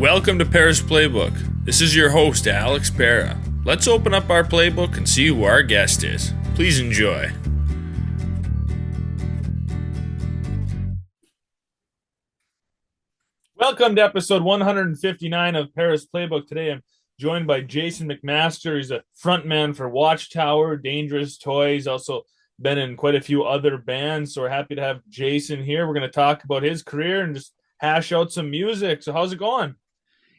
Welcome to Pera's Playbook. This is your host, Alex Pera. Let's open up our playbook and see who our guest is. Please enjoy. Welcome to episode 159 of Pera's Playbook. Today I'm joined by Jason McMaster. He's a frontman for Watchtower, Dangerous Toys, also been in quite a few other bands. So we're happy to have Jason here. We're going to talk about his career and just hash out some music. So how's it going?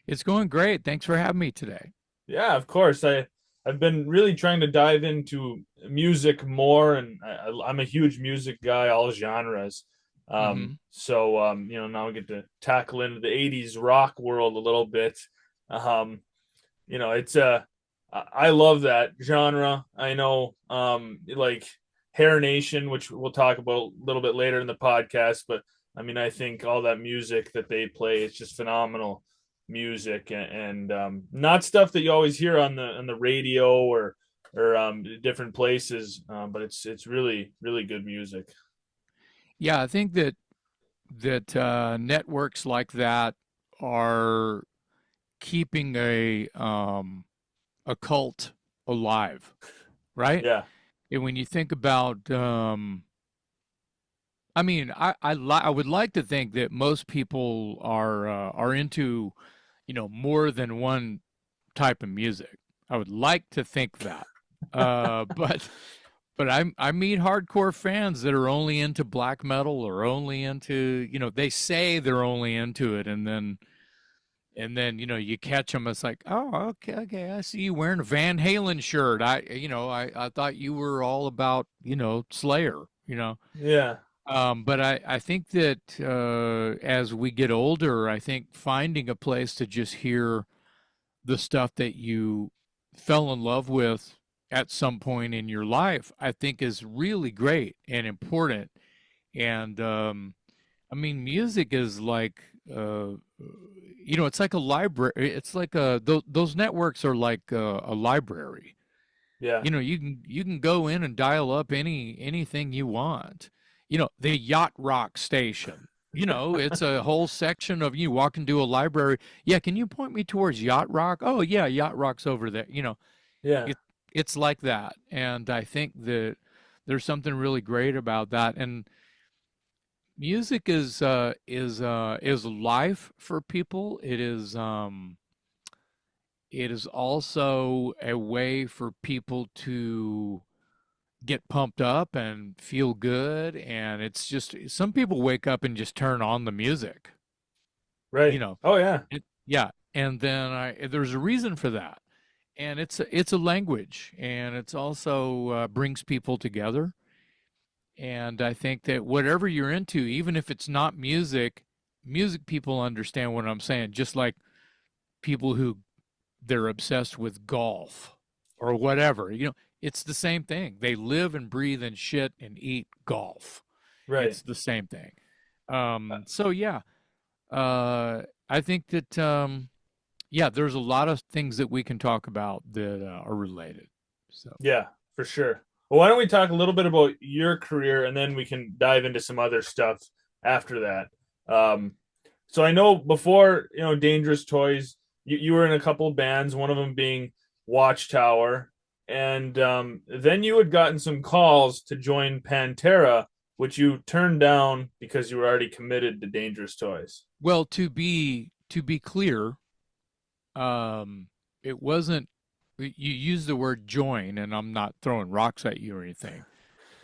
It's going great. Thanks for having me today. Yeah, of course. I've been really trying to dive into music more, and I'm a huge music guy, all genres. hmm Now we get to tackle into the '80s rock world a little bit. Um, it's I love that genre. I know, like Hair Nation, which we'll talk about a little bit later in the podcast, but I mean, I think all that music that they play is just phenomenal music and not stuff that you always hear on the radio or different places, but it's really good music. Yeah, I think that networks like that are keeping a cult alive, right? Yeah, And when you think about, I mean, I would like to think that most people are into, more than one type of music. I would like to think that, but I meet hardcore fans that are only into black metal or only into, they say they're only into it, and then you catch them. It's like, oh, okay, I see you wearing a Van Halen shirt. I thought you were all about Slayer. yeah, But I think that as we get older, I think finding a place to just hear the stuff that you fell in love with at some point in your life, I think is really great and important. And I mean, music is like, it's like a library. It's like those networks are like a library. yeah, You can go in and dial up anything you want. The Yacht Rock station. It's a whole section of you walk into a library. Yeah, can you point me towards Yacht Rock? Oh yeah, Yacht Rock's over there. yeah, It it's like that, and I think that there's something really great about that. And music is life for people. It is also a way for people to get pumped up and feel good, and it's just some people wake up and just turn on the music, you right. know. Oh yeah, Yeah, and then there's a reason for that. And it's a language, and it's also brings people together. And I think that whatever you're into, even if it's not music people understand what I'm saying. Just like people who they're obsessed with golf or whatever, it's the same thing. They live and breathe and shit and eat golf. right. It's the same thing. So yeah, I think that yeah, there's a lot of things that we can talk about that are related. So Yeah, for sure. Well, why don't we talk a little bit about your career and then we can dive into some other stuff after that. Um, so I know before, Dangerous Toys, you were in a couple of bands, one of them being Watchtower, and then you had gotten some calls to join Pantera, which you turned down because you were already committed to Dangerous Toys. well, to be clear, it wasn't. You used the word join, and I'm not throwing rocks at you or anything.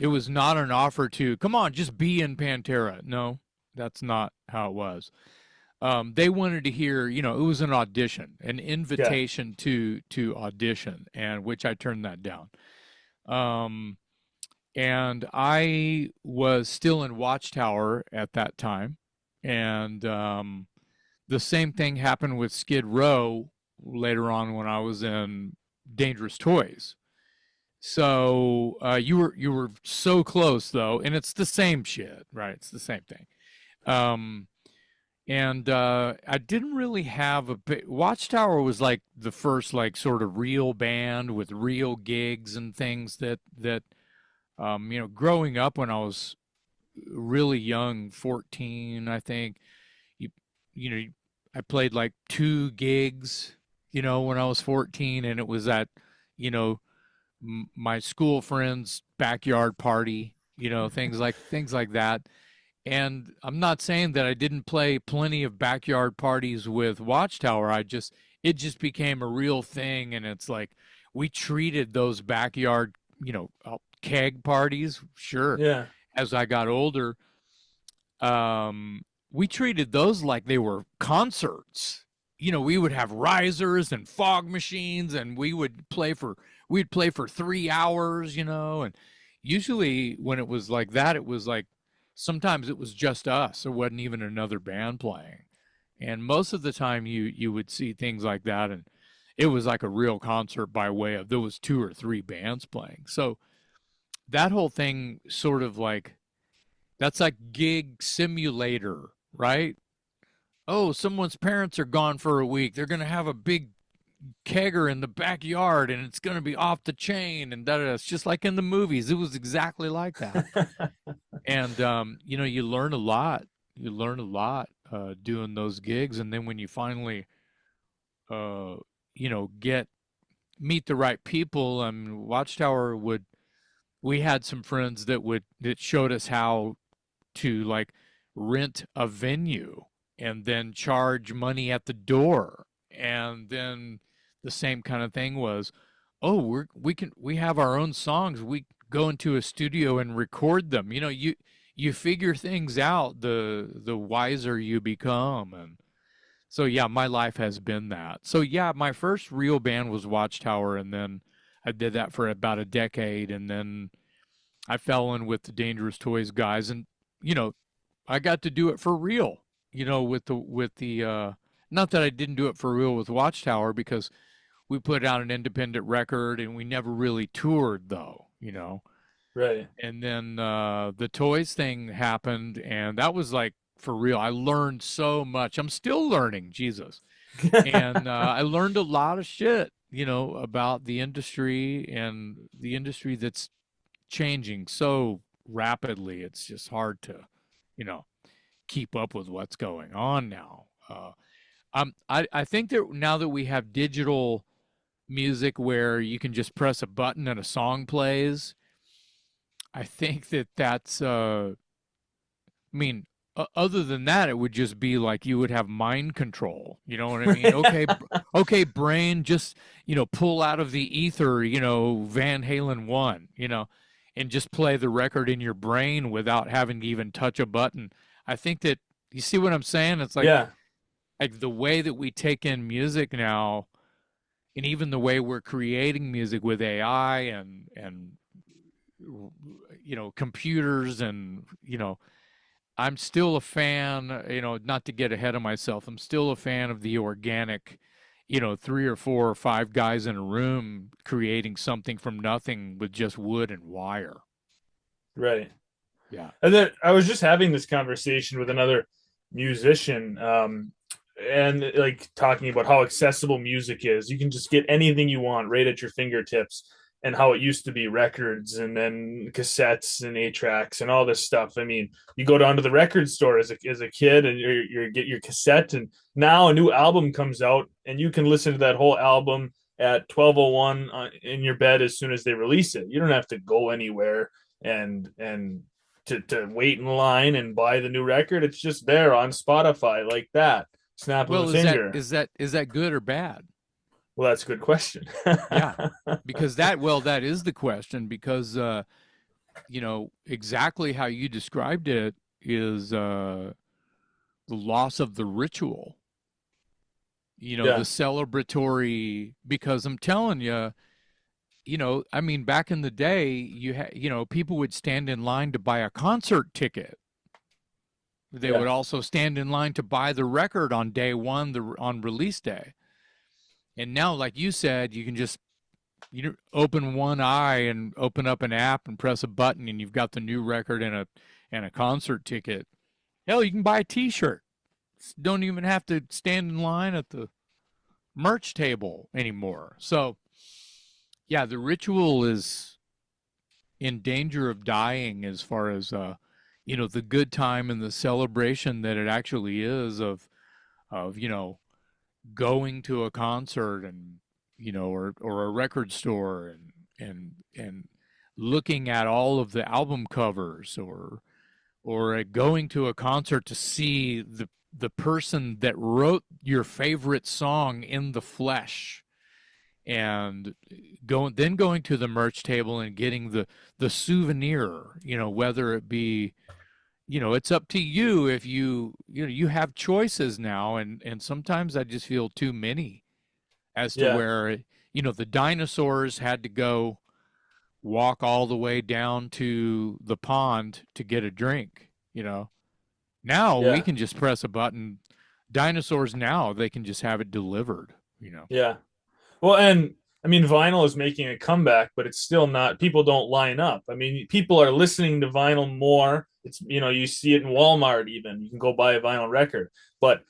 It was not an offer to come on, just be in Pantera. No, that's not how it was. They wanted to hear, it was an audition, an Yeah, invitation to audition, and which I turned that down. Um, and I was still in Watchtower at that time, and the same thing happened with Skid Row later on when I was in Dangerous Toys. So you were so close though, and it's the same shit, right? It's the same thing. Um, and I didn't really have Watchtower was like the first like sort of real band with real gigs and things that growing up when I was really young, 14, I think, you you know I played like 2 gigs, when I was 14, and it was at, you know, my school friends' backyard party, things like that. And I'm not saying that I didn't play plenty of backyard parties with Watchtower. It just became a real thing, and it's like we treated those backyard, keg parties, sure. Yeah. As I got older, we treated those like they were concerts. We would have risers and fog machines, and we'd play for 3 hours, and usually when it was like that, it was like sometimes it was just us. There wasn't even another band playing, and most of the time you would see things like that, and it was like a real concert by way of there was 2 or 3 bands playing. So that whole thing sort of like that's like gig simulator, right? Oh, someone's parents are gone for a week. They're going to have a big kegger in the backyard and it's going to be off the chain and da da. It's just like in the movies. It was exactly like that. And, you learn a lot. You learn a lot doing those gigs. And then when you finally, uh, get meet the right people, Watchtower we had some friends that showed us how to like rent a venue and then charge money at the door. And then the same kind of thing was, oh, we have our own songs. We go into a studio and record them. You figure things out the wiser you become. And so yeah, my life has been that. So yeah, my first real band was Watchtower, and then I did that for about a decade, and then I fell in with the Dangerous Toys guys, and you know, I got to do it for real. With the not that I didn't do it for real with Watchtower because we put out an independent record and we never really toured though. Right. And then the Toys thing happened, and that was like for real. I learned so much. I'm still learning, Jesus. And I learned a lot of shit, about the industry and the industry that's changing so rapidly. It's just hard to, you know, keep up with what's going on now. I think that now that we have digital music where you can just press a button and a song plays, I think that's, I mean, other than that, it would just be like you would have mind control. You know what I mean? Okay, okay, brain, just pull out of the ether, Van Halen one, and just play the record in your brain without having to even touch a button. I think that you see what I'm saying. It's like Yeah. the way that we take in music now, and even the way we're creating music with AI and computers and I'm still a fan, not to get ahead of myself. I'm still a fan of the organic, 3 or 4 or 5 guys in a room creating something from nothing with just wood and wire. Right. Yeah. And then I was just having this conversation with another musician, and like talking about how accessible music is. You can just get anything you want right at your fingertips, and how it used to be records and then cassettes and 8 tracks and all this stuff. I mean, you go down to the record store as a kid and you get your cassette, and now a new album comes out and you can listen to that whole album at 12:01 in your bed as soon as they release it. You don't have to go anywhere and to wait in line and buy the new record. It's just there on Spotify like that. Snap of a Well, is that finger. is that is that good or bad? Well, that's a good question. Yeah, because that is the question because exactly how you described it is the loss of the ritual. The Yeah. celebratory, because I'm telling you, I mean, back in the day, people would stand in line to buy a concert ticket. They Yeah. would also stand in line to buy the record on day one, on release day. And now, like you said, you can just open one eye and open up an app and press a button, and you've got the new record and a concert ticket. Hell, you can buy a T-shirt. Don't even have to stand in line at the merch table anymore. So, yeah, the ritual is in danger of dying as far as the good time and the celebration that it actually is of, going to a concert and, or a record store and looking at all of the album covers, or going to a concert to see the person that wrote your favorite song in the flesh, and going to the merch table and getting the souvenir, whether it be, it's up to you. If you have choices now, and sometimes I just feel too many, as to Yeah. where, the dinosaurs had to go walk all the way down to the pond to get a drink. Now we Yeah. can just press a button. Dinosaurs now, they can just have it delivered. Yeah. Well, and I mean, vinyl is making a comeback, but it's still not, people don't line up. I mean, people are listening to vinyl more. It's, you see it in Walmart even. You can go buy a vinyl record. But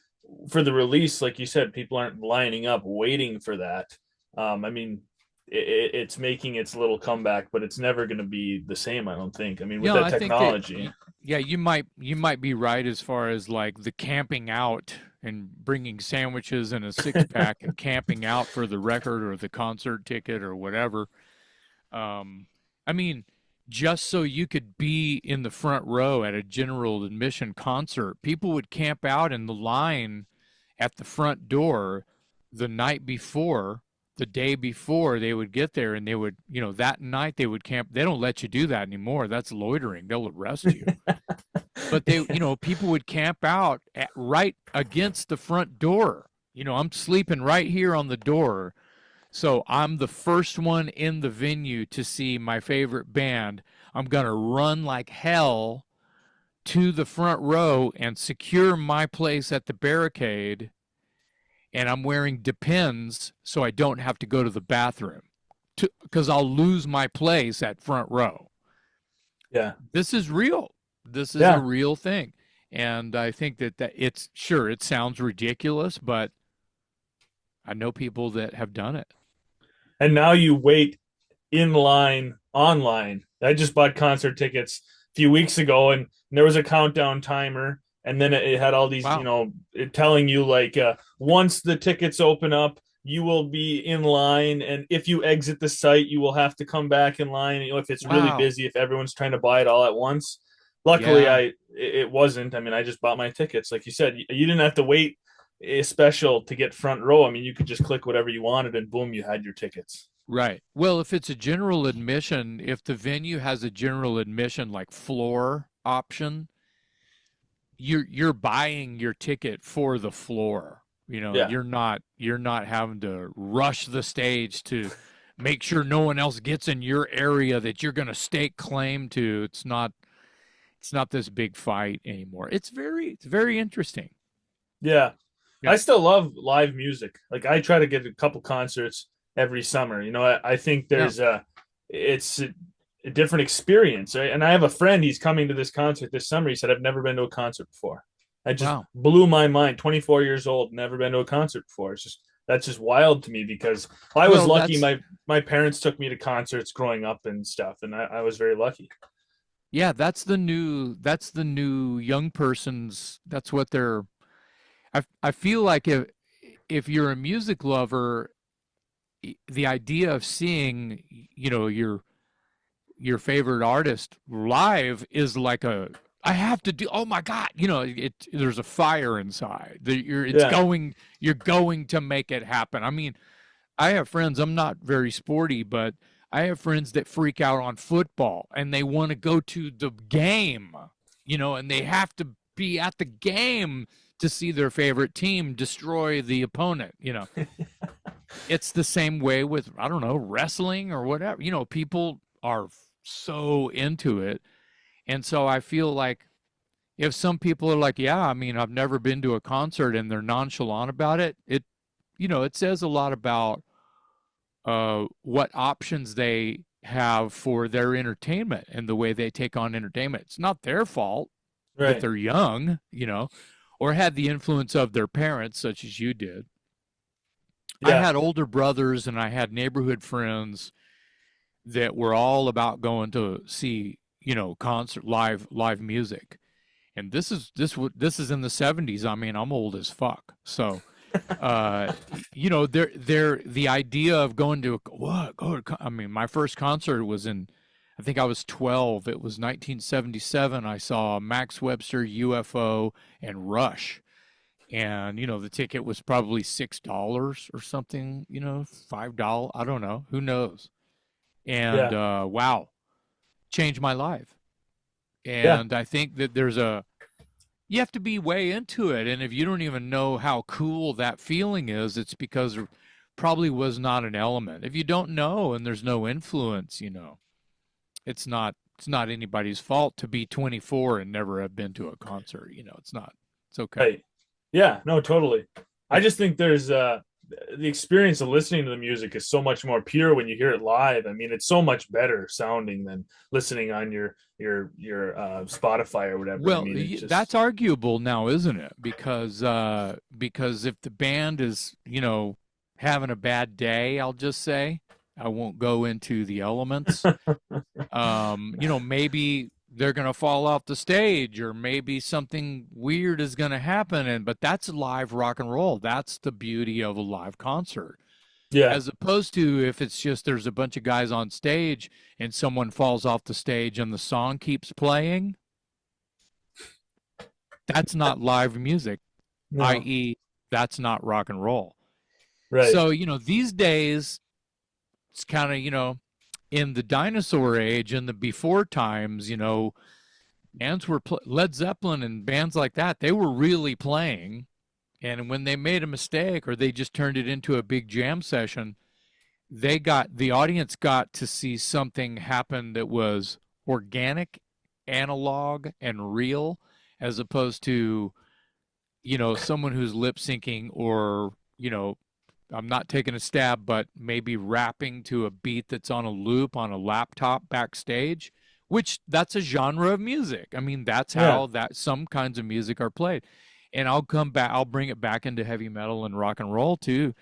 for the release, like you said, people aren't lining up waiting for that. I mean, it's making its little comeback, but it's never going to be the same, I don't think. I mean, with Yeah, that I think that technology. yeah, you might be right as far as like the camping out and bringing sandwiches and a six pack and camping out for the record or the concert ticket or whatever. I mean, just so you could be in the front row at a general admission concert, people would camp out in the line at the front door the night before, the day before they would get there, and they would, that night they would camp. They don't let you do that anymore. That's loitering. They'll arrest you. But people would camp out right against the front door. I'm sleeping right here on the door. So I'm the first one in the venue to see my favorite band. I'm going to run like hell to the front row and secure my place at the barricade. And I'm wearing Depends so I don't have to go to the bathroom because I'll lose my place at front row. Yeah. This is real. This is a Yeah. real thing. And I think that it's sure it sounds ridiculous, but I know people that have done it. And now you wait in line online. I just bought concert tickets a few weeks ago, and there was a countdown timer, and then it had all these, Wow. telling you like once the tickets open up, you will be in line, and if you exit the site, you will have to come back in line. If it's really Wow. busy, if everyone's trying to buy it all at once. Luckily, Yeah. it wasn't. I mean, I just bought my tickets. Like you said, you didn't have to wait a special to get front row. I mean, you could just click whatever you wanted, and boom, you had your tickets. Right. Well, if it's a general admission, if the venue has a general admission like floor option, you're buying your ticket for the floor. Yeah. You're not having to rush the stage to make sure no one else gets in your area that you're going to stake claim to. It's not this big fight anymore. It's very interesting. Yeah. Yeah. I still love live music. Like I try to get a couple concerts every summer. I think Yeah. it's a different experience. Right? And I have a friend, he's coming to this concert this summer. He said, I've never been to a concert before. I just Wow. blew my mind. 24 years old, never been to a concert before. That's just wild to me because I was Well, lucky. that's My parents took me to concerts growing up and stuff, and I was very lucky. yeah, that's the new young person's, that's what they're I feel like if you're a music lover, the idea of seeing, your favorite artist live is like I have to do, oh my God, there's a fire inside. Yeah. You're going to make it happen. I mean, I have friends, I'm not very sporty, but I have friends that freak out on football and they want to go to the game, and they have to be at the game to see their favorite team destroy the opponent. It's the same way with, I don't know, wrestling or whatever. People are so into it. And so I feel like if some people are like, yeah, I mean, I've never been to a concert, and they're nonchalant about it, it says a lot about what options they have for their entertainment and the way they take on entertainment. It's not their fault that Right. they're young, or had the influence of their parents, such as you did. I Yeah. had older brothers and I had neighborhood friends that were all about going to see, concert live music. And this is in the 70s. I mean, I'm old as fuck. So, the idea of going to I mean, my first concert was I think I was 12. It was 1977. I saw Max Webster, UFO, and Rush. And, the ticket was probably $6 or something, $5. I don't know. Who knows? And Yeah. wow, changed my life. Yeah. And I think that you have to be way into it. And if you don't even know how cool that feeling is, it's because there probably was not an element. If you don't know and there's no influence, it's not anybody's fault to be 24 and never have been to a concert. It's not. It's okay. Right. Yeah, no, totally. I Yeah. just think there's the experience of listening to the music is so much more pure when you hear it live. I mean, it's so much better sounding than listening on your Spotify or whatever. I Well, mean, it that's just arguable now, isn't it? Because if the band is, having a bad day, I'll just say, I won't go into the elements. Maybe they're going to fall off the stage, or maybe something weird is going to happen. But that's live rock and roll. That's the beauty of a live concert. yeah, As opposed to if it's just there's a bunch of guys on stage and someone falls off the stage and the song keeps playing, that's not live music, no, i.e., that's not rock and roll. right, So, these days, it's kind of, in the dinosaur age, in the before times, bands were Led Zeppelin and bands like that, they were really playing. And when they made a mistake or they just turned it into a big jam session, the audience got to see something happen that was organic, analog, and real, as opposed to, someone who's lip syncing or, I'm not taking a stab, but maybe rapping to a beat that's on a loop on a laptop backstage, which that's a genre of music. I mean, that's yeah, how that some kinds of music are played. And I'll bring it back into heavy metal and rock and roll too.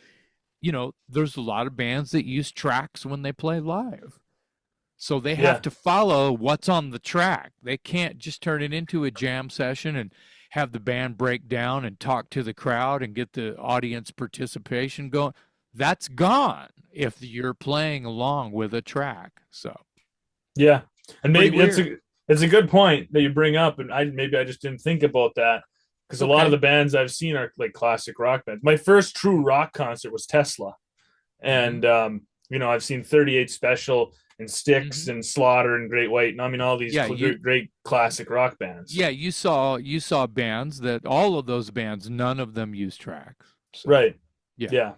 There's a lot of bands that use tracks when they play live. So they have yeah, to follow what's on the track. They can't just turn it into a jam session and have the band break down and talk to the crowd and get the audience participation going. That's gone if you're playing along with a track. So yeah. And pretty maybe weird. it's a good point that you bring up, and I just didn't think about that because a lot of Okay. the bands I've seen are like classic rock bands. My first true rock concert was Tesla. Mm-hmm. And I've seen 38 Special and Styx Mm-hmm. and Slaughter and Great White, and I mean all these Yeah, great classic rock bands. you saw bands that all of those bands, none of them use tracks. So Right. yeah. Yeah.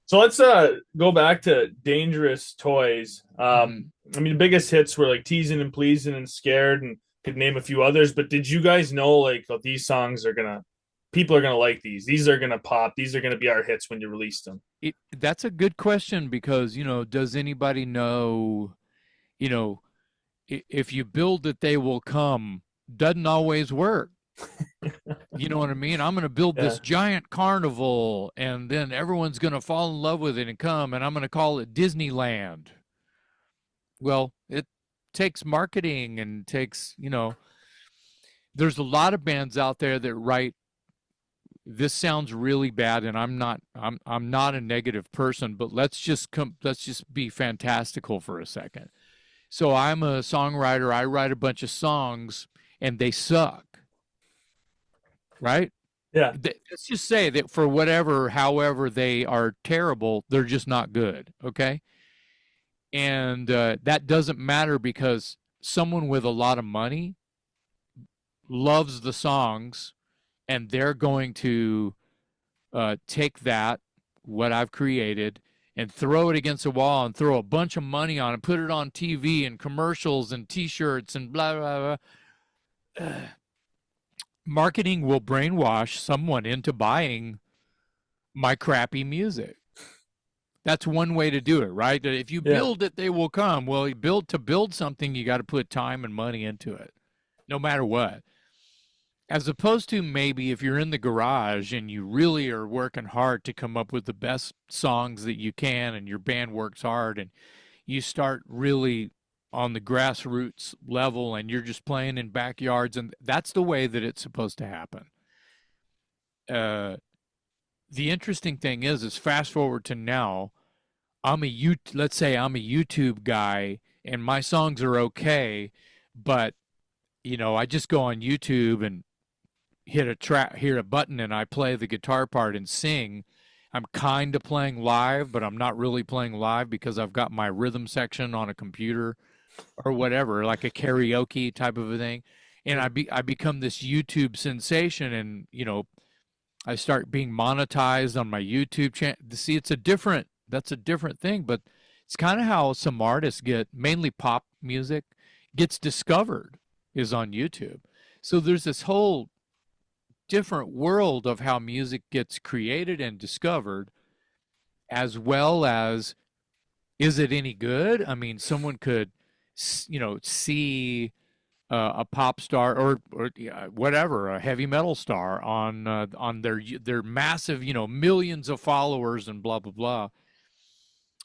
So let's go back to Dangerous Toys. Mm-hmm. I mean the biggest hits were like Teasing and Pleasing and Scared, and could name a few others, but did you guys know like oh, these songs are gonna people are gonna like these are gonna pop, these are gonna be our hits when you release them? That's a good question because, does anybody know, you know, if you build it, they will come, doesn't always work. You know what I mean? I'm going to build Yeah. this giant carnival and then everyone's going to fall in love with it and come, and I'm going to call it Disneyland. Well, it takes marketing and takes, there's a lot of bands out there that write, this sounds really bad, and I'm not a negative person, but let's just be fantastical for a second. So I'm a songwriter, I write a bunch of songs and they suck, right? Yeah. Let's just say that for however they are terrible, they're just not good, okay? And that doesn't matter because someone with a lot of money loves the songs, and they're going to take what I've created, and throw it against a wall and throw a bunch of money on it, put it on TV and commercials and T-shirts and blah blah blah. Marketing will brainwash someone into buying my crappy music. That's one way to do it, right? If you Yeah. build it, they will come. Well, to build something, you got to put time and money into it, no matter what. As opposed to maybe if you're in the garage and you really are working hard to come up with the best songs that you can, and your band works hard and you start really on the grassroots level, and you're just playing in backyards, and that's the way that it's supposed to happen. Uh, the interesting thing is fast forward to now. Let's say I'm a YouTube guy, and my songs are okay, but I just go on YouTube and hit a button, and I play the guitar part and sing. I'm kind of playing live, but I'm not really playing live because I've got my rhythm section on a computer or whatever, like a karaoke type of a thing. And I become this YouTube sensation, and I start being monetized on my YouTube channel. See, that's a different thing, but it's kind of how some artists get, mainly pop music, gets discovered is on YouTube. So there's this whole different world of how music gets created and discovered, as well as, is it any good? I mean, someone could, see a pop star or whatever, a heavy metal star on their massive, millions of followers and blah blah blah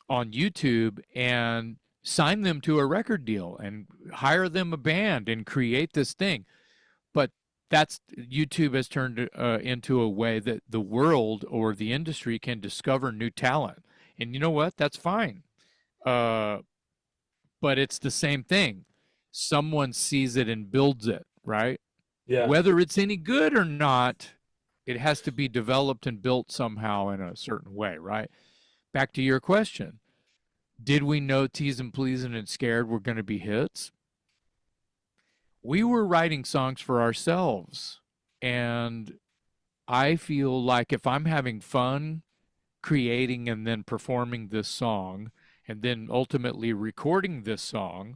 on YouTube, and sign them to a record deal and hire them a band and create this thing. But that's YouTube has turned into a way that the world or the industry can discover new talent. And you know what? That's fine. Uh, but it's the same thing. Someone sees it and builds it, right? Yeah. Whether it's any good or not, it has to be developed and built somehow in a certain way, right? Back to your question. Did we know Teasing, Pleasing, and Scared were going to be hits? We were writing songs for ourselves. And I feel like if I'm having fun creating and then performing this song, and then ultimately recording this song,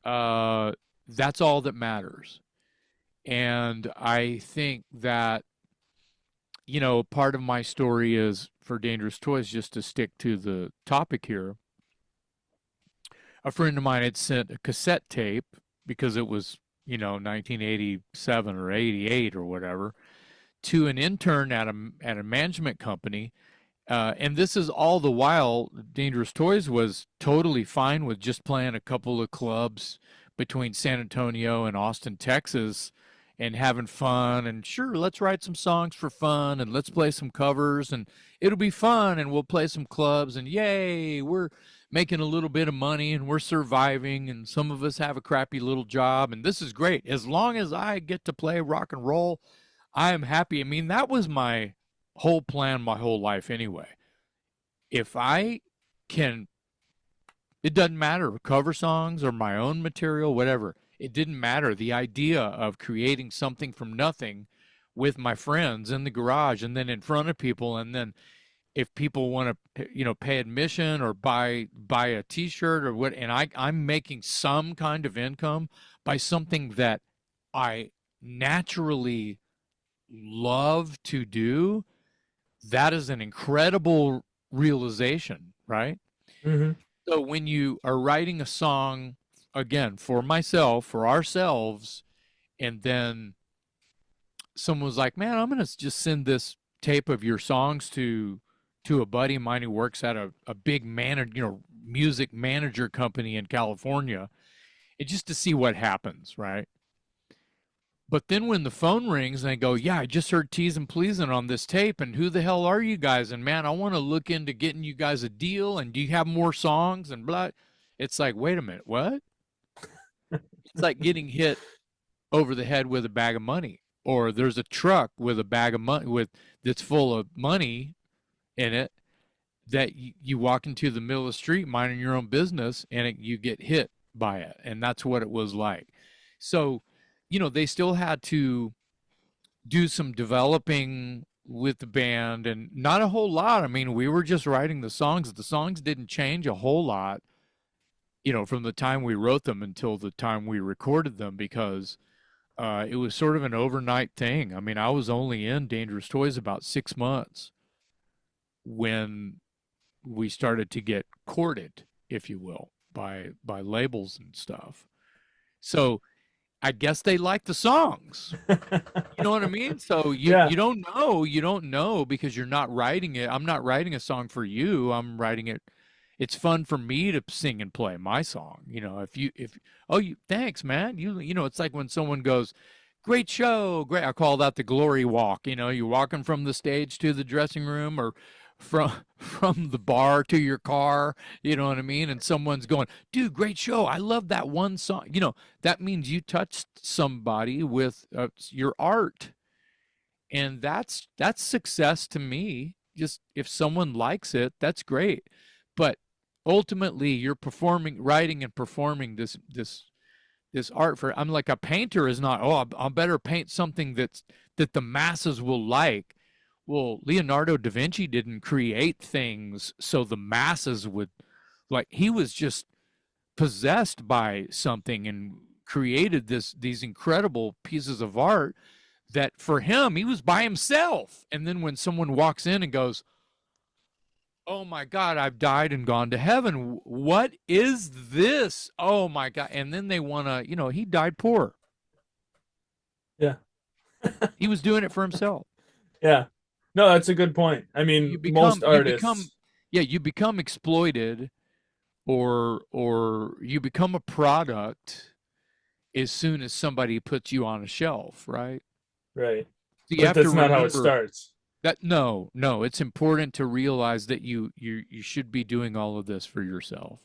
that's all that matters. And I think that, part of my story is for Dangerous Toys, just to stick to the topic here. A friend of mine had sent a cassette tape because it was, 1987 or 88 or whatever, to an intern at a management company. And this is all the while Dangerous Toys was totally fine with just playing a couple of clubs between San Antonio and Austin, Texas, and having fun. And sure, let's write some songs for fun, and let's play some covers, and it'll be fun, and we'll play some clubs, and yay, we're making a little bit of money, and we're surviving, and some of us have a crappy little job, and this is great. As long as I get to play rock and roll, I am happy. I mean, that was my whole plan my whole life anyway. If I can, it doesn't matter, cover songs or my own material, whatever. It didn't matter. The idea of creating something from nothing with my friends in the garage and then in front of people, and then if people want to, pay admission or buy a T-shirt or what, and I'm making some kind of income by something that I naturally love to do, that is an incredible realization, right? Mm-hmm. So when you are writing a song, again, for myself, for ourselves, and then someone was like, man, I'm going to just send this tape of your songs to a buddy of mine who works at a big music manager company in California, and just to see what happens, right? But then when the phone rings and they go, yeah, I just heard Teasing Pleasing on this tape, and who the hell are you guys? And man, I want to look into getting you guys a deal, and do you have more songs and blah? It's like, wait a minute, what? It's like getting hit over the head with a bag of money, or there's a truck with a bag of money that's full of money in it, that you walk into the middle of the street minding your own business, and you get hit by it. And that's what it was like. So, they still had to do some developing with the band, and not a whole lot. I mean, we were just writing the songs. The songs didn't change a whole lot, from the time we wrote them until the time we recorded them, because it was sort of an overnight thing. I mean, I was only in Dangerous Toys about 6 months when we started to get courted, if you will, by labels and stuff. So I guess they like the songs. You know what I mean? So Yeah. you don't know because you're not writing it. I'm not writing a song for you. I'm writing it. it's fun for me to sing and play my song. If oh, you thanks, man. It's like when someone goes, great show, great. I call that the glory walk. You're walking from the stage to the dressing room, or from from the bar to your car. You know what I mean? And someone's going, dude, great show. I love that one song. That means you touched somebody with your art, and that's success to me. Just if someone likes it, that's great. But ultimately, you're performing, writing and performing this art. For I'm like, a painter is not, oh, I'll better paint something that the masses will like. Well, Leonardo da Vinci didn't create things so the masses would like. He was just possessed by something and created these incredible pieces of art that, for him, he was by himself. And then when someone walks in and goes, oh my God, I've died and gone to heaven. What is this? Oh my God. And then they want to, he died poor. Yeah. He was doing it for himself. Yeah. No, that's a good point. I mean, most artists. You become exploited, or you become a product as soon as somebody puts you on a shelf, right? Right. So you But have to that's not how it remember starts. that no, it's important to realize that you should be doing all of this for yourself.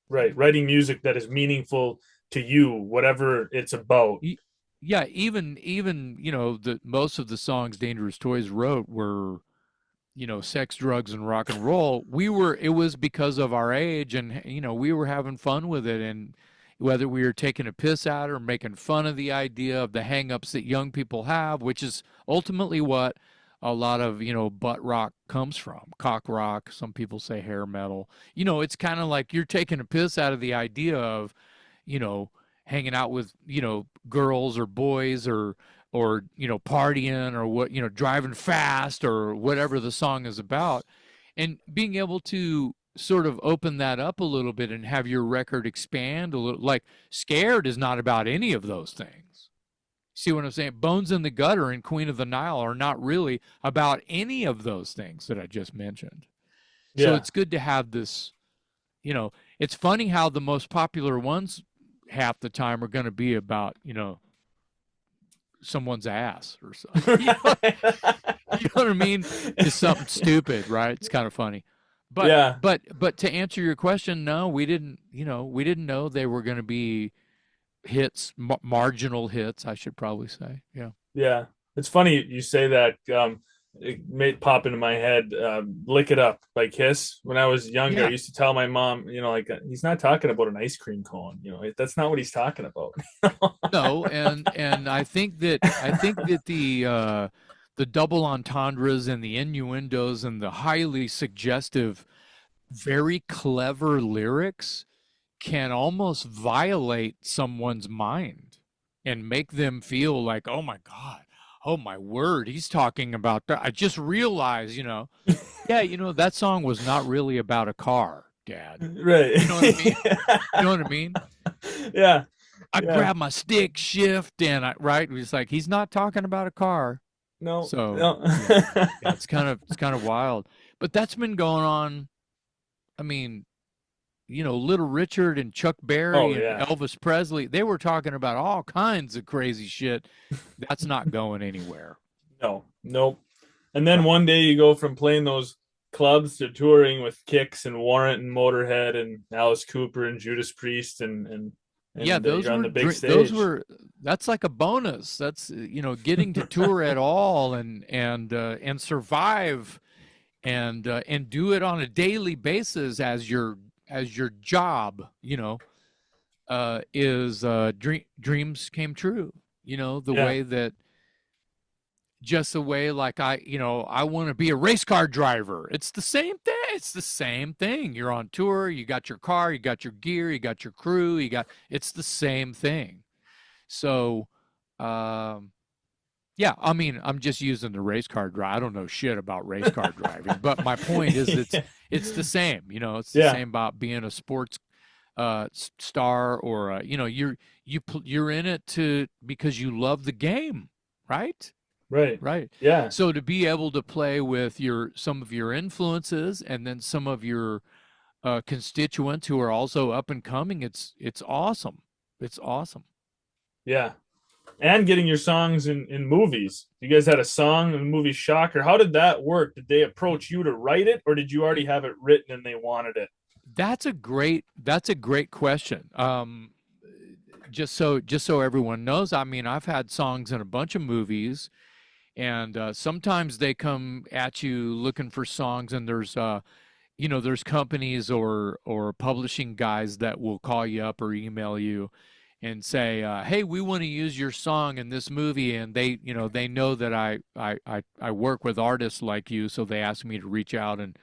Right. Writing music that is meaningful to you, whatever it's about. Yeah, even the most of the songs Dangerous Toys wrote were, sex, drugs, and rock and roll. It was because of our age, and we were having fun with it, and whether we were taking a piss at it or making fun of the idea of the hangups that young people have, which is ultimately what a lot of butt rock comes from. Cock rock, some people say hair metal. It's kind of like you're taking a piss out of the idea of, you know hanging out with girls or boys, or partying, or what, driving fast, or whatever the song is about, and being able to sort of open that up a little bit and have your record expand a little. Like, Scared is not about any of those things. See what I'm saying? Bones in the Gutter and Queen of the Nile are not really about any of those things that I just mentioned. So Yeah. it's good to have this. It's funny how the most popular ones half the time are going to be about, someone's ass or something. You know what I mean? Just something stupid, right? It's kind of funny. But Yeah. but to answer your question, no, we didn't. We didn't know they were going to be hits, marginal hits, I should probably say. Yeah. Yeah. It's funny you say that. It made pop into my head. Lick It Up by Kiss. When I was younger, I Yeah. used to tell my mom, like, he's not talking about an ice cream cone. That's not what he's talking about. No, and I think that the double entendres and the innuendos and the highly suggestive, very clever lyrics can almost violate someone's mind and make them feel like, oh my God, oh my word, he's talking about that. I just realized, yeah, that song was not really about a car, Dad. Right. You know what I mean? You know what I mean? Yeah. I Yeah. grabbed my stick shift, and right, it was like, he's not talking about a car. No. So No. yeah, it's kind of wild. But that's been going on. I mean, Little Richard and Chuck Oh Berry and yeah. Elvis Presley, they were talking about all kinds of crazy shit. That's not going anywhere. No. Nope. And then Right. one day you go from playing those clubs to touring with Kicks and Warrant and Motorhead and Alice Cooper and Judas Priest, Yeah, and you're on the big stage. that's like a bonus. That's getting to tour at all, and survive, and do it on a daily basis as your job, is dreams came true. The Yeah. way that just the way, like, I want to be a race car driver. It's the same thing. It's the same thing. You're on tour, you got your car, you got your gear, you got your crew, it's the same thing. So, yeah, I mean, I'm just using the race car drive. I don't know shit about race car driving, but my point is, it's the same. It's the Yeah. same about being a sports star, or you're in it because you love the game, right? Right. Right. Yeah. So to be able to play with some of your influences, and then some of your constituents who are also up and coming. It's awesome. It's awesome. Yeah. And getting your songs in movies. You guys had a song in the movie Shocker. How did that work? Did they approach you to write it, or did you already have it written and they wanted it? That's a great question. Just so everyone knows, I mean, I've had songs in a bunch of movies, and sometimes they come at you looking for songs, and there's companies or publishing guys that will call you up or email you and say, "Hey, we want to use your song in this movie," and they know that I work with artists like you, so they ask me to reach out and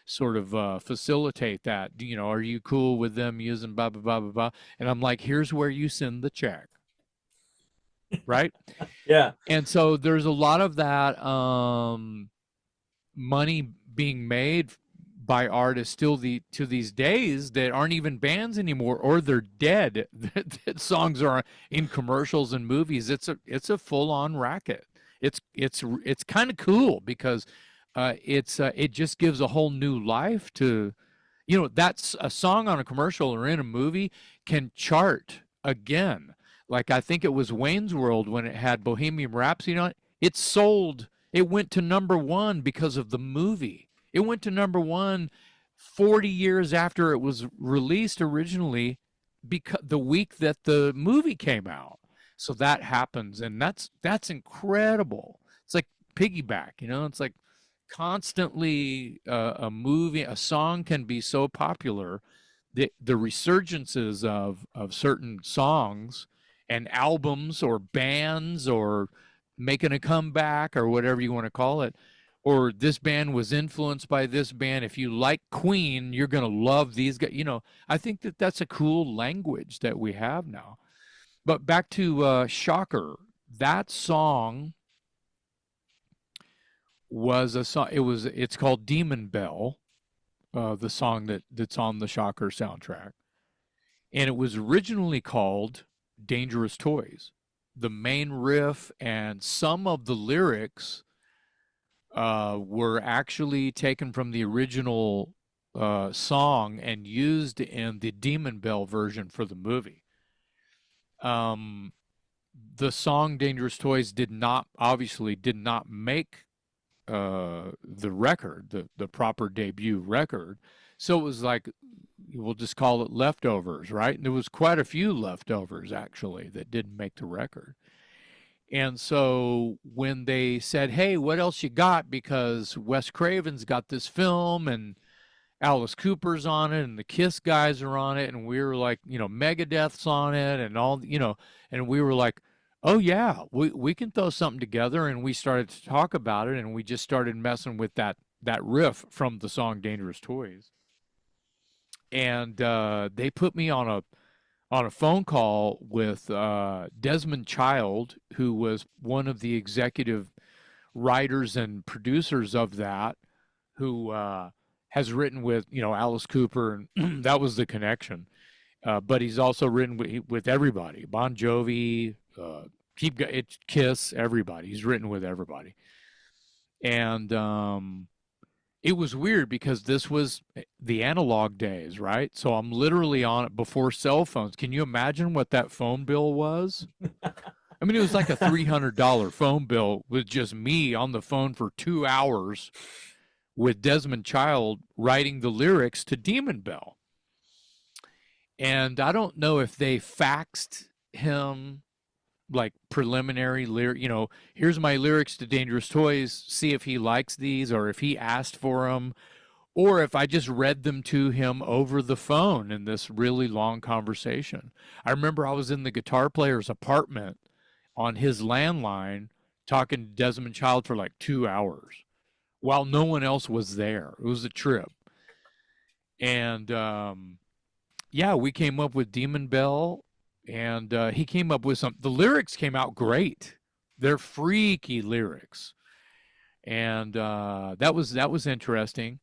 sort of facilitate that. Are you cool with them using blah blah blah blah blah? And I'm like, here's where you send the check, right? Yeah. And so there's a lot of that money being made by artists still to these days that aren't even bands anymore, or they're dead. That songs are in commercials and movies. It's a full on racket. It's kind of cool because it just gives a whole new life to, that's a song on a commercial or in a movie can chart again. Like I think it was Wayne's World when it had Bohemian Rhapsody on it. It sold. It went to number one because of the movie. It went to number one 40 years after it was released originally, because the week that the movie came out. So that happens, and that's incredible. It's like piggyback, It's like constantly a song can be so popular, the resurgences of certain songs and albums or bands or making a comeback or whatever you want to call it, or this band was influenced by this band. If you like Queen, you're going to love these guys. I think that that's a cool language that we have now. But back to Shocker, that song was a song. It's called Demon Bell, the song that's on the Shocker soundtrack, and it was originally called Dangerous Toys. The main riff and some of the lyrics were actually taken from the original song and used in the Demon Bell version for the movie. Um, the song Dangerous Toys obviously did not make the record, the proper debut record. So it was like, we'll just call it leftovers, right? And there was quite a few leftovers actually that didn't make the record. And so when they said, "Hey, what else you got?" Because Wes Craven's got this film and Alice Cooper's on it and the Kiss guys are on it, and we were like, Megadeth's on it and all, and we were like, "Oh yeah, we can throw something together." And we started to talk about it, and we just started messing with that riff from the song Dangerous Toys. And they put me on a phone call with Desmond Child, who was one of the executive writers and producers of that, who has written with Alice Cooper, and that was the connection. But he's also written with everybody, Bon Jovi, Kiss, everybody. He's written with everybody, and it was weird because this was the analog days, right? So I'm literally on it before cell phones. Can you imagine what that phone bill was? I mean, it was like a $300 phone bill with just me on the phone for 2 hours with Desmond Child writing the lyrics to Demon Bell. And I don't know if they faxed him like preliminary lyric, here's my lyrics to Dangerous Toys, see if he likes these, or if he asked for them, or if I just read them to him over the phone in this really long conversation. I remember I was in the guitar player's apartment on his landline talking to Desmond Child for like 2 hours while no one else was there. It was a trip. And yeah, we came up with Demon Bell, and he came up with the lyrics came out great. They're freaky lyrics. And that was interesting.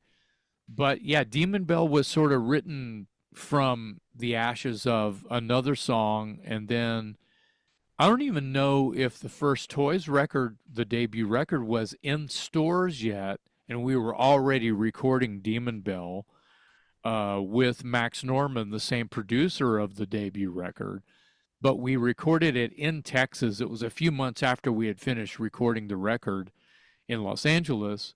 But yeah, Demon Bell was sort of written from the ashes of another song. And then I don't even know if the first Toys record, the debut record, was in stores yet. And we were already recording Demon Bell. with Max Norman, the same producer of the debut record, but we recorded it in Texas. It was a few months after we had finished recording the record in Los Angeles.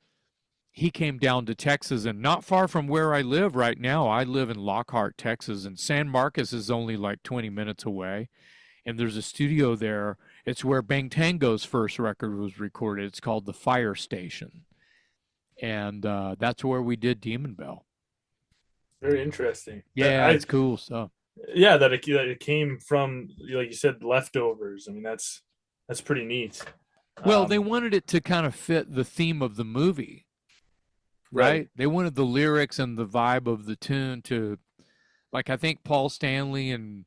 He came down to Texas, and not far from where I live right now. I live in Lockhart, Texas, and San Marcos is only like 20 minutes away. And there's a studio there. It's where Bang Tango's first record was recorded. It's called the Fire Station, and that's where we did Demon Bell. Very interesting. Yeah, it's cool stuff. Yeah, that it came from, like you said, leftovers. I mean, that's pretty neat. Well, they wanted it to kind of fit the theme of the movie, right? They wanted the lyrics and the vibe of the tune to, like, I think Paul Stanley and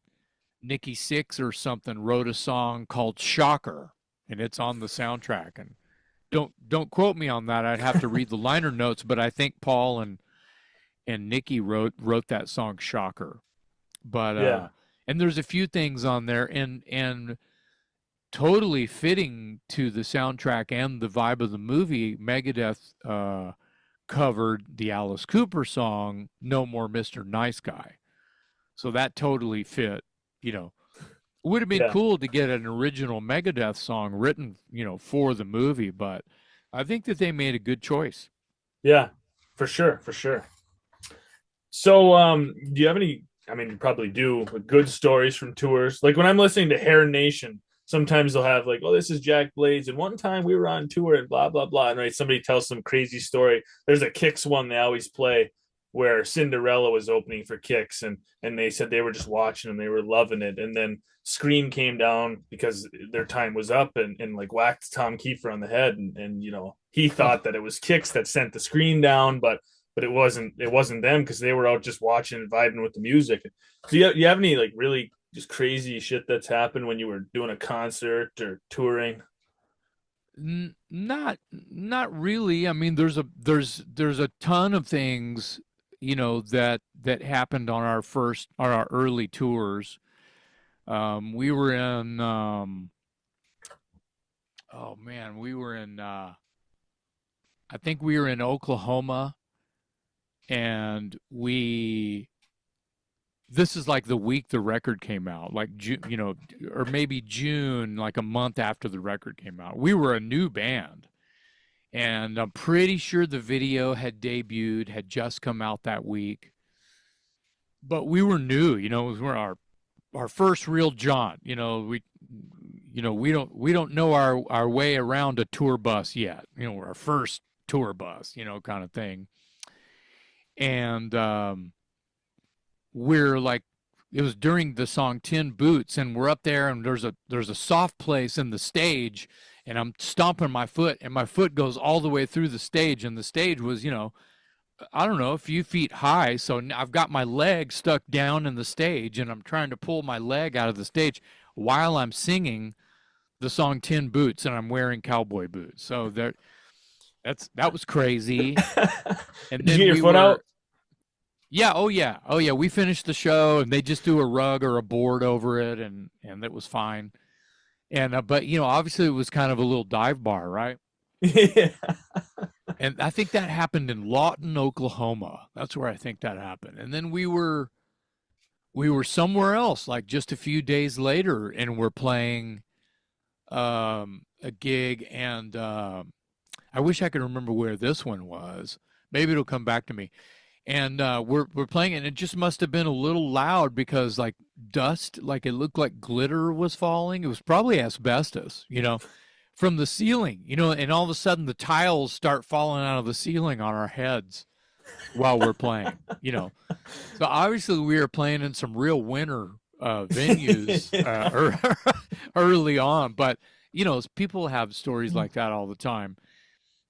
Nikki Sixx or something wrote a song called Shocker, and it's on the soundtrack. And don't quote me on that. I'd have to read the liner notes, but I think Paul and Nikki wrote that song Shocker. But and there's a few things on there, and totally fitting to the soundtrack and the vibe of the movie. Megadeth covered the Alice Cooper song "No More Mr. Nice Guy," so that totally fit. You know, it would have been cool to get an original Megadeth song written, for the movie, but I think that they made a good choice. Yeah, for sure, for sure. So, do you have any? I mean, you probably do, with good stories from tours. Like when I'm listening to Hair Nation, sometimes they'll have like, "Oh, this is Jack Blades, and one time we were on tour and blah blah blah," and right, somebody tells some crazy story. There's a Kicks one they always play where Cinderella was opening for Kicks, and they said they were just watching and they were loving it, and then Scream came down because their time was up, and like whacked Tom Kiefer on the head, and he thought that it was Kicks that sent the screen down, but it wasn't them, because they were out just watching and vibing with the music. Do you have any like really just crazy shit that's happened when you were doing a concert or touring? Not really. I mean, there's a ton of things, that happened on our early tours. We were in oh man, we were in I think we were in Oklahoma, and this is like the week the record came out, like June, or maybe June, like a month after the record came out. We were a new band, and I'm pretty sure the video had just come out that week. But we were new, it was our first real jaunt. We don't know our way around a tour bus yet. We're our first tour bus, kind of thing. And we're like, it was during the song Tin Boots, and we're up there, and there's a soft place in the stage, and I'm stomping my foot, and my foot goes all the way through the stage, and the stage was, I don't know, a few feet high. So I've got my leg stuck down in the stage, and I'm trying to pull my leg out of the stage while I'm singing the song Tin Boots, and I'm wearing cowboy boots. So that was crazy. And then did you get your foot out? Yeah, oh yeah. We finished the show, and they just do a rug or a board over it, and it was fine. And but obviously it was kind of a little dive bar, right? Yeah. And I think that happened in Lawton, Oklahoma. That's where I think that happened. And then we were somewhere else, like just a few days later, and we're playing a gig, and I wish I could remember where this one was. Maybe it'll come back to me. And we're playing it, and it just must have been a little loud, because like dust, like it looked like glitter was falling. It was probably asbestos, from the ceiling, and all of a sudden the tiles start falling out of the ceiling on our heads while we're playing, So obviously we were playing in some real winter venues early on, but people have stories like that all the time.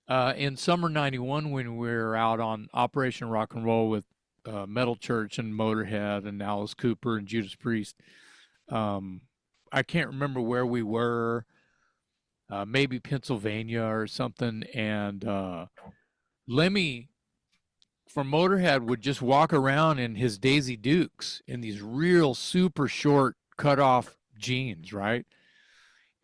In summer '91, when we were out on Operation Rock and Roll with Metal Church and Motorhead and Alice Cooper and Judas Priest, I can't remember where we were. Maybe Pennsylvania or something, and Lemmy from Motorhead would just walk around in his Daisy Dukes in these real super short cut off jeans, right?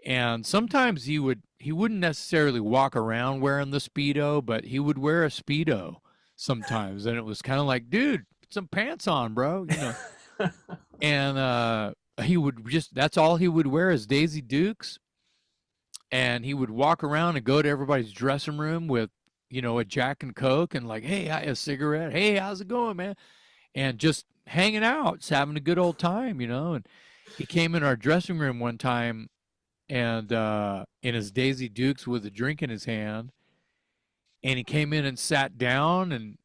And sometimes he wouldn't necessarily walk around wearing the Speedo, but he would wear a Speedo sometimes, and it was kind of like, dude, put some pants on, bro, you know. And he would just, that's all he would wear is Daisy Dukes. And he would walk around and go to everybody's dressing room with, you know, a Jack and Coke and like, hey, a cigarette. Hey, how's it going, man? And just hanging out, just having a good old time, you know. And he came in our dressing room one time and in his Daisy Dukes with a drink in his hand. And he came in and sat down and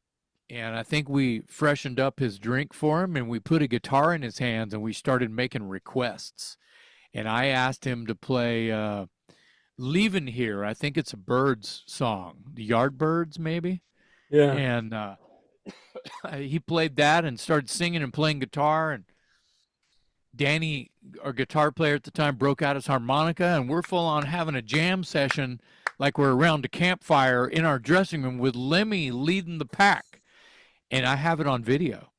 I think we freshened up his drink for him and we put a guitar in his hands and we started making requests. And I asked him to play Leaving Here. I think it's a Birds song, the Yardbirds maybe. Yeah. And he played that and started singing and playing guitar. And Danny, our guitar player at the time, broke out his harmonica, and we're full on having a jam session like we're around a campfire in our dressing room with Lemmy leading the pack. And I have it on video.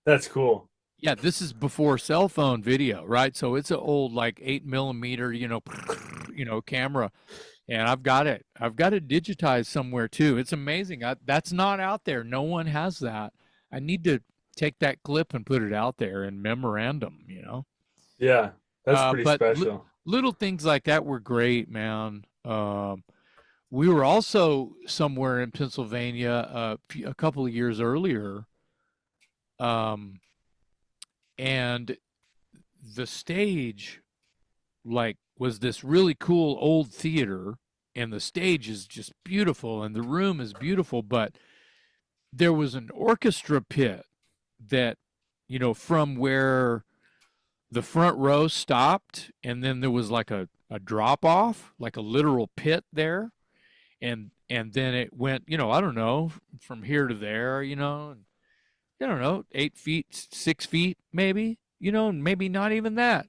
That's cool. Yeah, this is before cell phone video, right? So it's an old like 8 millimeter, you know, camera, and I've got it. I've got it digitized somewhere too. It's amazing. That's not out there. No one has that. I need to take that clip and put it out there in memorandum, you know. Yeah, that's pretty But special. little things like that were great, man. We were also somewhere in Pennsylvania a couple of years earlier, um, and the stage like was this really cool old theater, and the stage is just beautiful and the room is beautiful, but there was an orchestra pit that, you know, from where the front row stopped, and then there was like a drop off, like a literal pit there, and then it went, you know, I don't know, from here to there, you know, and I don't know, 8 feet, 6 feet maybe, you know, and maybe not even that.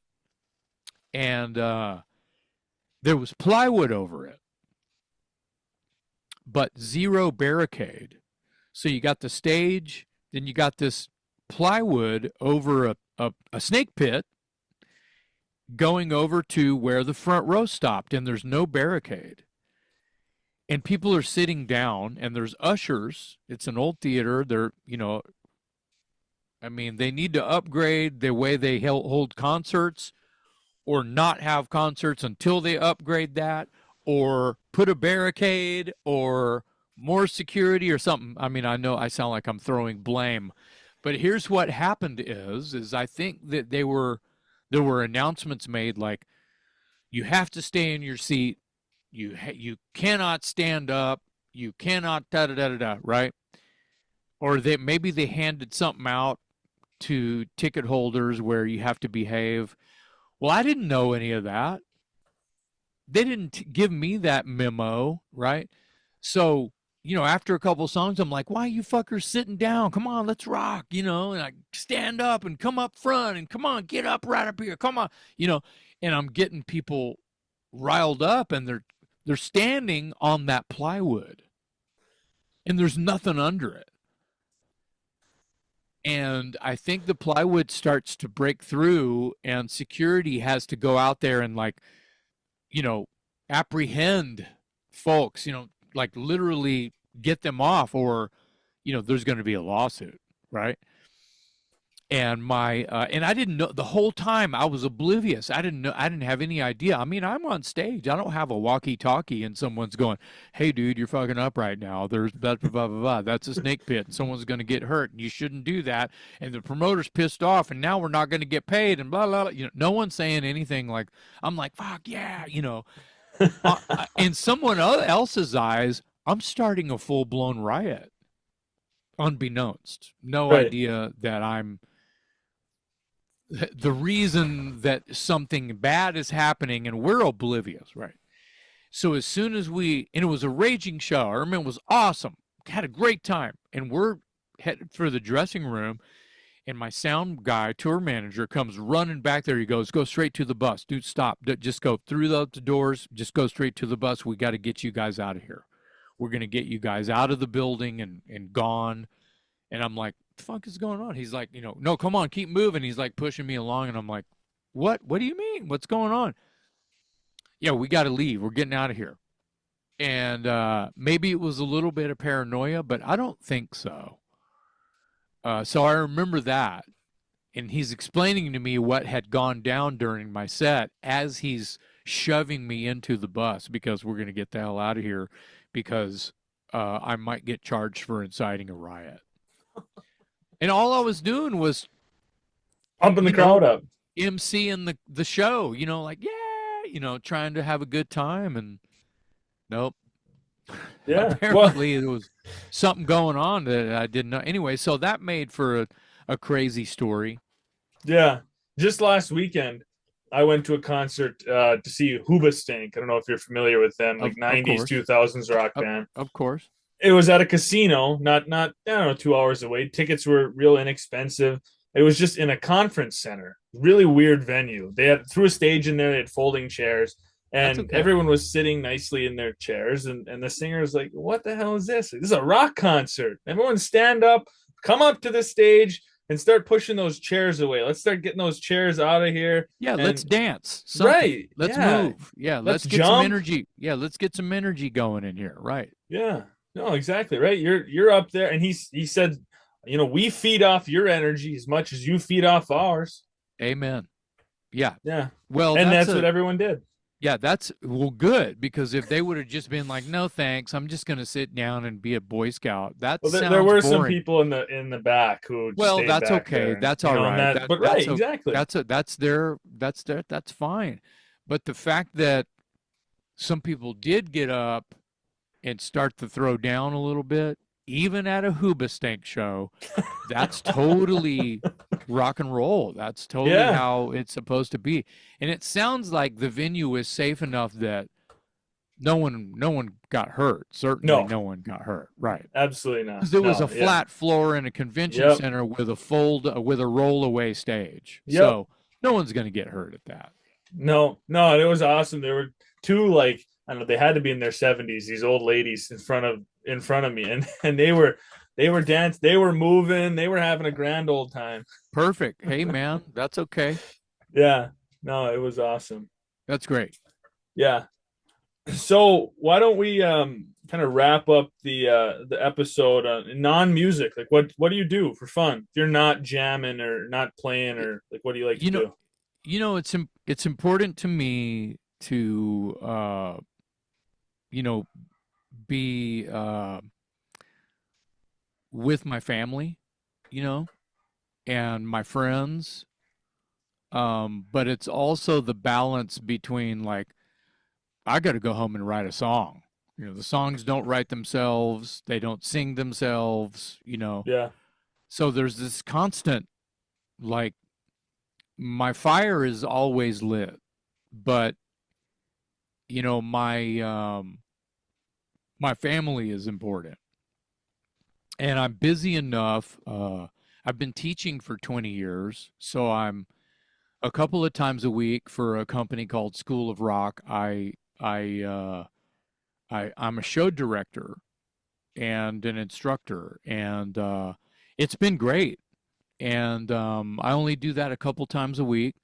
And there was plywood over it, but zero barricade. So you got the stage, then you got this plywood over a snake pit going over to where the front row stopped, and there's no barricade. And people are sitting down, and there's ushers. It's an old theater. They're, you know, I mean, they need to upgrade the way they hold concerts, or not have concerts until they upgrade that, or put a barricade, or more security, or something. I mean, I know I sound like I'm throwing blame, but here's what happened is I think that there were announcements made like, you have to stay in your seat, you cannot stand up, you cannot da da da da da, right? Or maybe they handed something out to ticket holders where you have to behave. Well, I didn't know any of that. They didn't give me that memo, right? So, you know, after a couple songs, I'm like, why are you fuckers sitting down? Come on, let's rock, you know, and I stand up and come up front and come on, get up right up here. Come on, you know, and I'm getting people riled up, and they're standing on that plywood and there's nothing under it. And I think the plywood starts to break through, and security has to go out there and, like, you know, apprehend folks, you know, like literally get them off, or, you know, there's going to be a lawsuit, right? And and I didn't know the whole time. I was oblivious. I didn't know. I didn't have any idea. I mean, I'm on stage. I don't have a walkie-talkie, and someone's going, "Hey, dude, you're fucking up right now. There's blah blah blah blah blah. That's a snake pit, and someone's going to get hurt, and you shouldn't do that. And the promoter's pissed off, and now we're not going to get paid, and blah blah blah." You know, no one's saying anything. Like, I'm like, "Fuck yeah," you know. In someone else's eyes, I'm starting a full-blown riot, unbeknownst. No Right. idea that I'm the reason that something bad is happening, and we're oblivious, right? So as soon as and it was a raging show. I remember it was awesome. Had a great time. And we're headed for the dressing room, and my sound guy, tour manager, comes running back there. He goes, "Go straight to the bus. Dude, stop. Just go through the doors. Just go straight to the bus. We got to get you guys out of here. We're going to get you guys out of the building and gone." And I'm like, "The fuck is going on?" He's like, you know, "No, come on, keep moving." He's like pushing me along, and I'm like, "What? What do you mean? What's going on?" "Yeah, we got to leave. We're getting out of here." And maybe it was a little bit of paranoia, but I don't think so. So I remember that, and he's explaining to me what had gone down during my set as he's shoving me into the bus because we're going to get the hell out of here because I might get charged for inciting a riot. And all I was doing was, Pumping the you crowd know, up. emceeing the show, like, yeah, trying to have a good time. And nope. Yeah. Well, Apparently there was something going on that I didn't know. Anyway, so that made for a crazy story. yeah. Just last weekend, I went to a concert to see Hoobastank. I don't know if you're familiar with them, like Of 90s, course. 2000s rock Of, band. of course. It was at a casino, not I don't know, 2 hours away. Tickets were real inexpensive. It was just in a conference center, really weird venue. They had threw a stage in there. They had folding chairs, That's and okay. everyone was sitting nicely in their chairs. And the singer was like, "What the hell is this? This is a rock concert. Everyone stand up, come up to the stage, and start pushing those chairs away. Let's start getting those chairs out of here." Yeah, let's And dance. Something. right, Let's yeah, move. Yeah, let's let's get some jump. energy. Yeah, let's get some energy going in here. Right. Yeah. No, exactly. Right. You're up there. And he said, we feed off your energy as much as you feed off ours. Amen. Yeah. Yeah. Well, And that's what everyone did. that's well good because if they would have just been like, "No, thanks. I'm just going to sit down and be a Boy Scout." That Well, there sounds were some boring. people in the back who just Well, stayed that's back okay. there, That's all and right. that but right, exactly. That's fine. But the fact that some people did get up and start to throw down a little bit, even at a Hoobastank show, that's totally rock and roll. That's totally Yeah. how it's supposed to be. And it sounds like the venue is safe enough that no one got hurt. Certainly No, no one got hurt. Right. absolutely not. Because there was a No, yeah. flat floor in a convention Yep. center with a with a rollaway stage. Yep. So no one's going to get hurt at that. No, no, it was awesome. There were two, like, I don't know, they had to be in their 70s, these old ladies in front of me, and they were dancing, they were moving, they were having a grand old time. Perfect. Hey, man, that's okay. Yeah. No, it was awesome. That's great. Yeah. So why don't we kind of wrap up the episode on non-music? Like what do you do for fun? If you're not jamming or not playing, or like what do you like to You know, do? it's important to me to you know be with my family, you know, and my friends. But it's also the balance between like I got to go home and write a song. The songs don't write themselves, they don't sing themselves. Yeah. So there's this constant like my fire is always lit, but my family is important. And I'm busy enough. I've been teaching for 20 years, so I'm a couple of times a week for a company called School of Rock. I'm a show director and an instructor, and it's been great. And I only do that a couple times a week,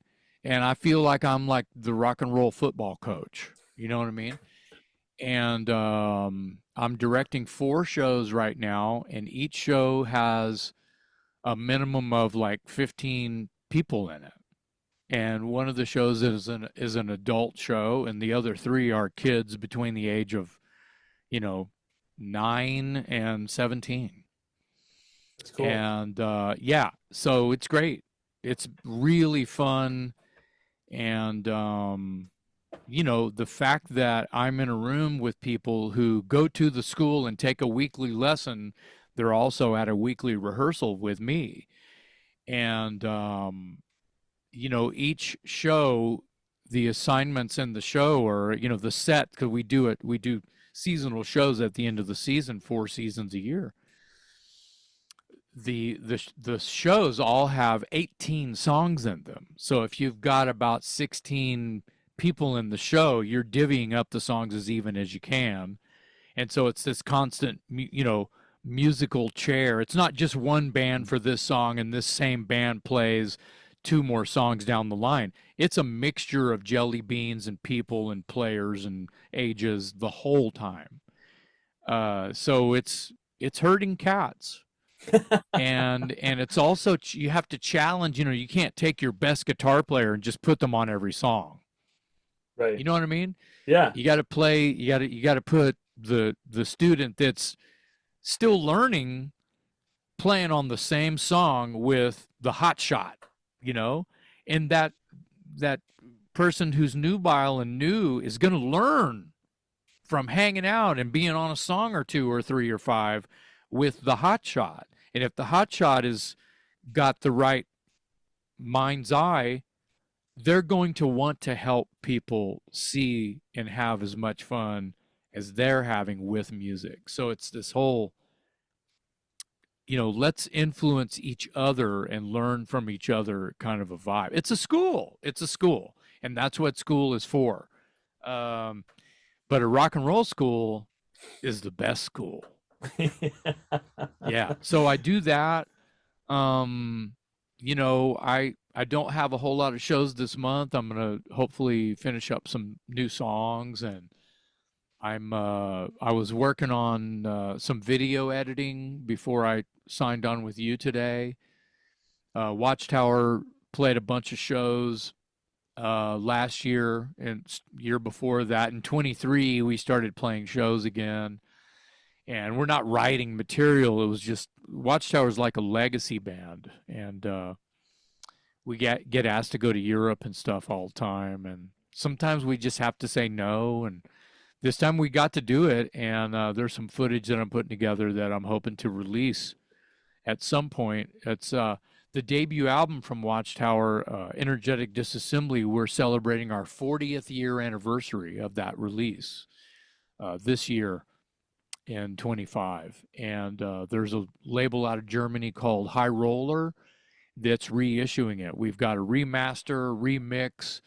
and I feel like I'm like the rock and roll football coach. You know what I mean? And I'm directing 4 shows right now, and each show has a minimum of like 15 people in it. And one of the shows is an adult show, and the other 3 are kids between the age of, you know, 9 and 17. That's cool. And yeah, so it's great. It's really fun, and the fact that I'm in a room with people who go to the school and take a weekly lesson, they're also at a weekly rehearsal with me. And, each show, the assignments in the show are, the set, because we do seasonal shows at the end of the season, 4 seasons a year. The shows all have 18 songs in them. So if you've got about 16 people in the show, you're divvying up the songs as even as you can. And so it's this constant, musical chair. It's not just one band for this song and this same band plays 2 more songs down the line. It's a mixture of jelly beans and people and players and ages the whole time. So it's herding cats. And it's also you have to challenge. You can't take your best guitar player and just put them on every song. Right. You know what I mean? Yeah. You got to play. You got to put the student that's still learning playing on the same song with the hot shot. You know, and that person who's nubile and new is going to learn from hanging out and being on a song or two or three or five with the hot shot. And if the hot shot is got the right mind's eye, they're going to want to help people see and have as much fun as they're having with music. So it's this whole, let's influence each other and learn from each other kind of a vibe. It's a school. It's a school. And that's what school is for. Um, but a rock and roll school is the best school. Yeah. So I do that. Um, I don't have a whole lot of shows this month. I'm gonna hopefully finish up some new songs, and I was working on some video editing before I signed on with you today. Watchtower played a bunch of shows last year and year before that. In 23, we started playing shows again, and we're not writing material. It was just Watchtower's like a legacy band, and we get asked to go to Europe and stuff all the time, and sometimes we just have to say no. And this time we got to do it, and there's some footage that I'm putting together that I'm hoping to release at some point. It's the debut album from Watchtower, Energetic Disassembly. We're celebrating our 40th year anniversary of that release this year in 25. And there's a label out of Germany called High Roller that's reissuing it. We've got a remaster, remix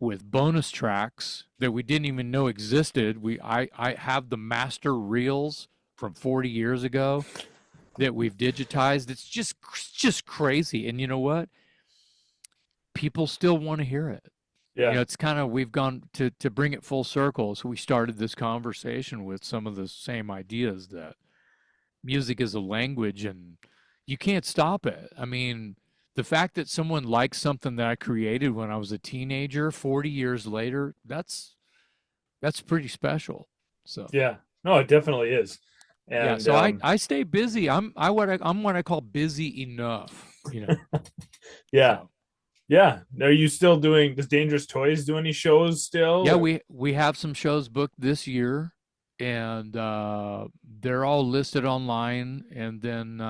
with bonus tracks that we didn't even know existed. I have the master reels from 40 years ago that we've digitized. It's just crazy. And you know what? People still want to hear it. Yeah. It's kind of, we've gone to bring it full circle. So we started this conversation with some of the same ideas that music is a language and you can't stop it. I mean, the fact that someone likes something that I created when I was a teenager 40 years later, that's pretty special. So Yeah. No, it definitely is. yeah, And so I stay busy. I'm what I call busy enough. yeah. So Yeah. Are you still doing, does Dangerous Toys do any shows still? yeah, Or? we have some shows booked this year, and they're all listed online. And then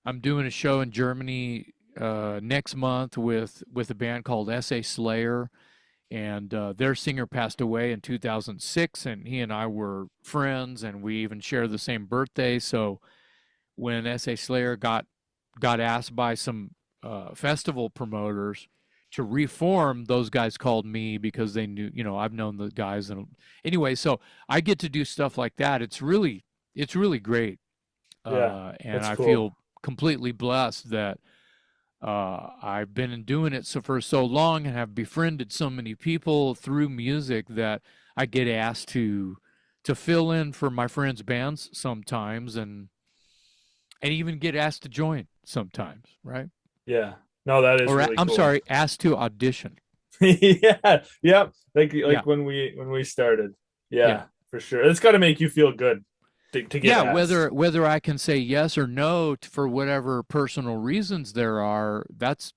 I'm doing a show in Germany next month with a band called S.A. Slayer, and their singer passed away in 2006, and he and I were friends, and we even share the same birthday. So when S.A. Slayer got asked by some festival promoters to reform, those guys called me because they knew, I've known the guys. And anyway, so I get to do stuff like that. It's really great. Yeah. And That's I cool. feel completely blessed that I've been doing it for so long and have befriended so many people through music that I get asked to fill in for my friends' bands sometimes, and even get asked to join sometimes, right? Yeah. No, that is Or really I'm cool. sorry, asked to audition. Yeah. Yep. Like Yeah, when we started. yeah, Yeah, for sure. It's got to make you feel good to get yeah. asked. Whether I can say yes or no for whatever personal reasons there are, that's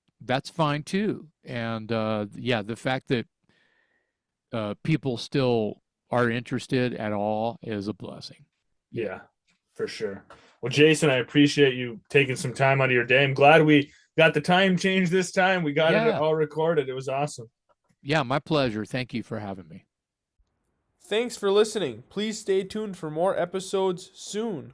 fine too. And yeah, the fact that people still are interested at all is a blessing. Yeah. Yeah, for sure. Well, Jason, I appreciate you taking some time out of your day. I'm glad we got the time changed this time. We got it Yeah. all recorded. It was awesome. Yeah, my pleasure. Thank you for having me. Thanks for listening. Please stay tuned for more episodes soon.